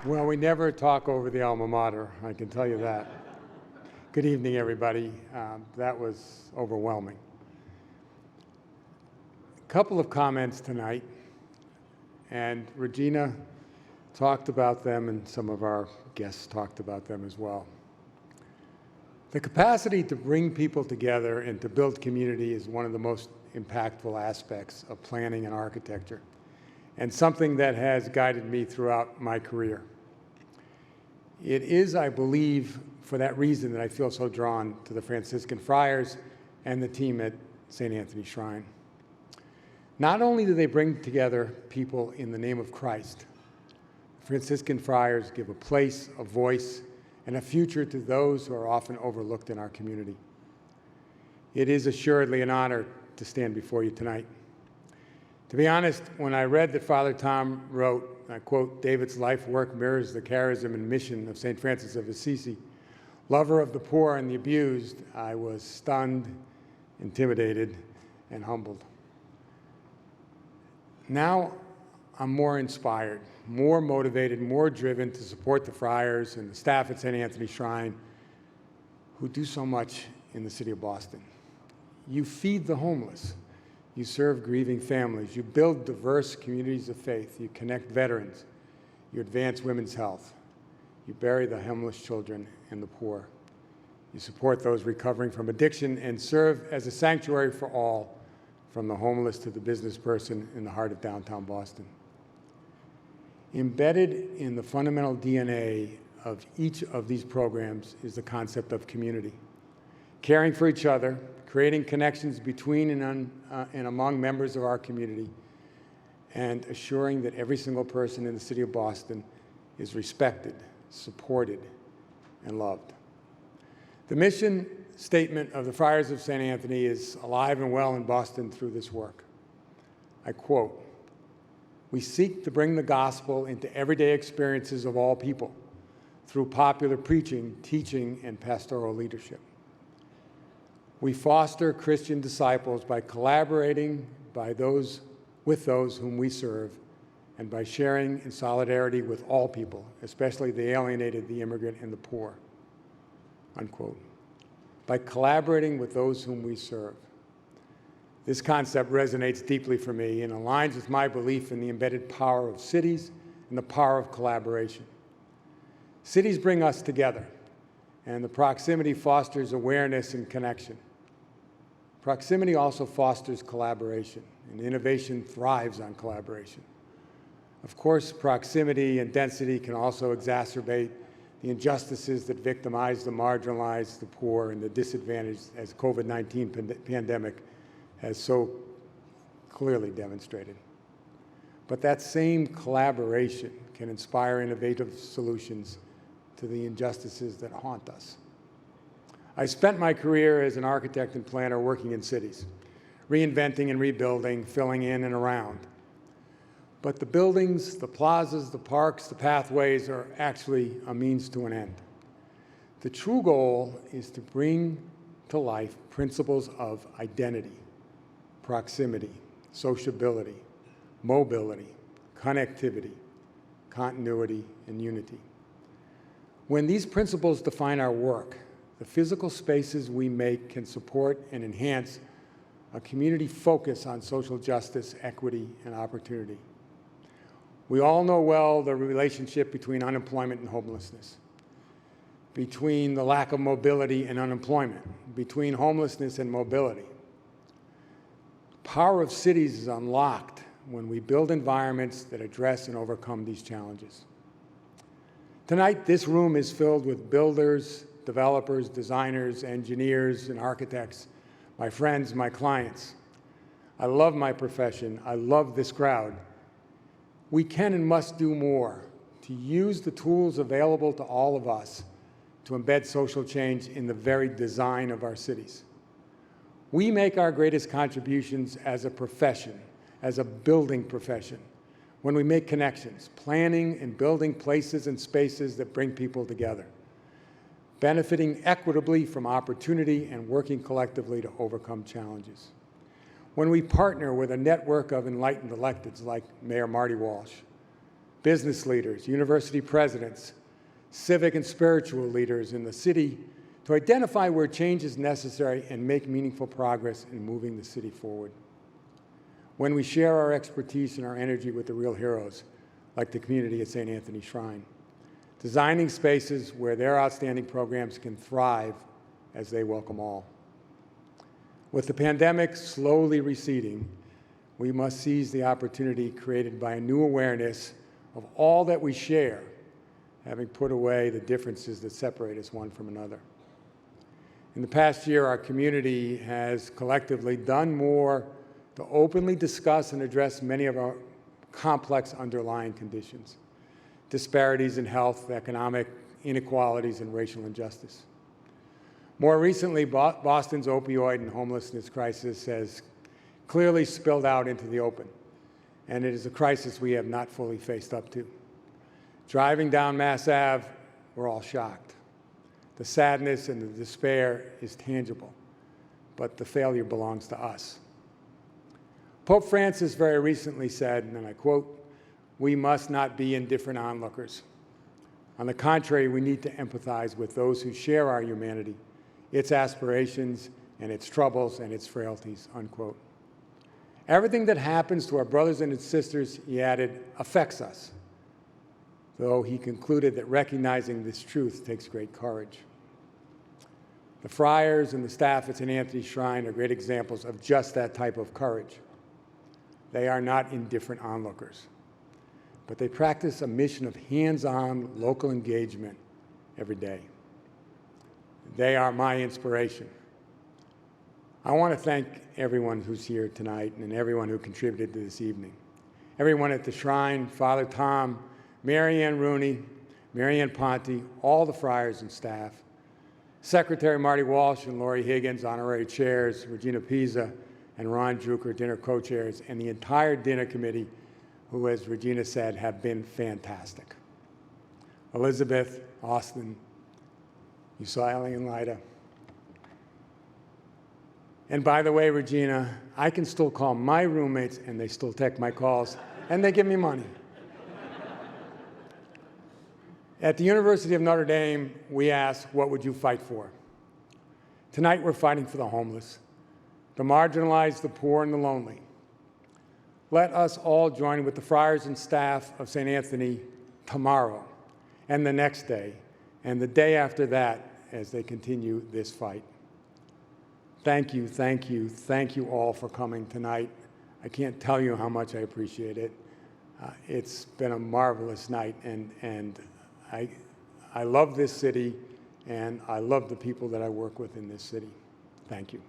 Well, we never talk over the alma mater, I can tell you that. Good evening, everybody. That was overwhelming. A couple of comments tonight, and Regina talked about them, and some of our guests talked about them as well. The capacity to bring people together and to build community is one of the most impactful aspects of planning and architecture, and something that has guided me throughout my career. It is, I believe, for that reason that I feel so drawn to the Franciscan Friars and the team at St. Anthony Shrine. Not only do they bring together people in the name of Christ, Franciscan Friars give a place, a voice, and a future to those who are often overlooked in our community. It is assuredly an honor to stand before you tonight. To be honest, when I read that Father Tom wrote, I quote, "David's life work mirrors the charism and mission of St. Francis of Assisi, lover of the poor and the abused," I was stunned, intimidated, and humbled. Now I'm more inspired, more motivated, more driven to support the friars and the staff at St. Anthony Shrine who do so much in the city of Boston. You feed the homeless. You serve grieving families. You build diverse communities of faith. You connect veterans. You advance women's health. You bury the homeless children and the poor. You support those recovering from addiction and serve as a sanctuary for all, from the homeless to the business person in the heart of downtown Boston. Embedded in the fundamental DNA of each of these programs is the concept of community. Caring for each other, creating connections between and among members of our community, and assuring that every single person in the city of Boston is respected, supported, and loved. The mission statement of the Friars of St. Anthony is alive and well in Boston through this work. I quote, "We seek to bring the gospel into everyday experiences of all people through popular preaching, teaching, and pastoral leadership. We foster Christian disciples by collaborating with those whom we serve and by sharing in solidarity with all people, especially the alienated, the immigrant, and the poor." Unquote. By collaborating with those whom we serve. This concept resonates deeply for me and aligns with my belief in the embedded power of cities and the power of collaboration. Cities bring us together, and the proximity fosters awareness and connection. Proximity also fosters collaboration, and innovation thrives on collaboration. Of course, proximity and density can also exacerbate the injustices that victimize the marginalized, the poor, and the disadvantaged, as COVID-19 pandemic has so clearly demonstrated. But that same collaboration can inspire innovative solutions to the injustices that haunt us. I spent my career as an architect and planner working in cities, reinventing and rebuilding, filling in and around. But the buildings, the plazas, the parks, the pathways are actually a means to an end. The true goal is to bring to life principles of identity, proximity, sociability, mobility, connectivity, continuity, and unity. When these principles define our work, the physical spaces we make can support and enhance a community focus on social justice, equity, and opportunity. We all know well the relationship between unemployment and homelessness, between the lack of mobility and unemployment, between homelessness and mobility. The power of cities is unlocked when we build environments that address and overcome these challenges. Tonight, this room is filled with builders, developers, designers, engineers, and architects, my friends, my clients. I love my profession. I love this crowd. We can and must do more to use the tools available to all of us to embed social change in the very design of our cities. We make our greatest contributions as a profession, as a building profession, when we make connections, planning and building places and spaces that bring people together, benefiting equitably from opportunity and working collectively to overcome challenges. When we partner with a network of enlightened electeds like Mayor Marty Walsh, business leaders, university presidents, civic and spiritual leaders in the city to identify where change is necessary and make meaningful progress in moving the city forward. When we share our expertise and our energy with the real heroes, like the community at St. Anthony Shrine, designing spaces where their outstanding programs can thrive as they welcome all. With the pandemic slowly receding, we must seize the opportunity created by a new awareness of all that we share, having put away the differences that separate us one from another. In the past year, our community has collectively done more to openly discuss and address many of our complex underlying conditions: disparities in health, economic inequalities, and racial injustice. More recently, Boston's opioid and homelessness crisis has clearly spilled out into the open, and it is a crisis we have not fully faced up to. Driving down Mass Ave, we're all shocked. The sadness and the despair is tangible, but the failure belongs to us. Pope Francis very recently said, and I quote, "We must not be indifferent onlookers. On the contrary, we need to empathize with those who share our humanity, its aspirations and its troubles and its frailties," unquote. Everything that happens to our brothers and sisters, he added, affects us, though he concluded that recognizing this truth takes great courage. The friars and the staff at St. Anthony's Shrine are great examples of just that type of courage. They are not indifferent onlookers, but they practice a mission of hands-on local engagement every day. They are my inspiration. I want to thank everyone who's here tonight and everyone who contributed to this evening. Everyone at the Shrine, Father Tom, Mary Ann Rooney, Mary Ann Ponte, all the friars and staff, Secretary Marty Walsh and Lori Higgins, honorary chairs, Regina Pisa and Ron Drucker, dinner co-chairs, and the entire dinner committee, who, as Regina said, have been fantastic. Elizabeth, Austin, you saw Ellie and Lyda. And by the way, Regina, I can still call my roommates and they still take my calls and they give me money. At the University of Notre Dame, we ask, what would you fight for? Tonight, we're fighting for the homeless, the marginalized, the poor, and the lonely. Let us all join with the friars and staff of St. Anthony tomorrow and the next day and the day after that as they continue this fight. Thank you, thank you, thank you all for coming tonight. I can't tell you how much I appreciate it. It's been a marvelous night, and I love this city, and I love the people that I work with in this city. Thank you.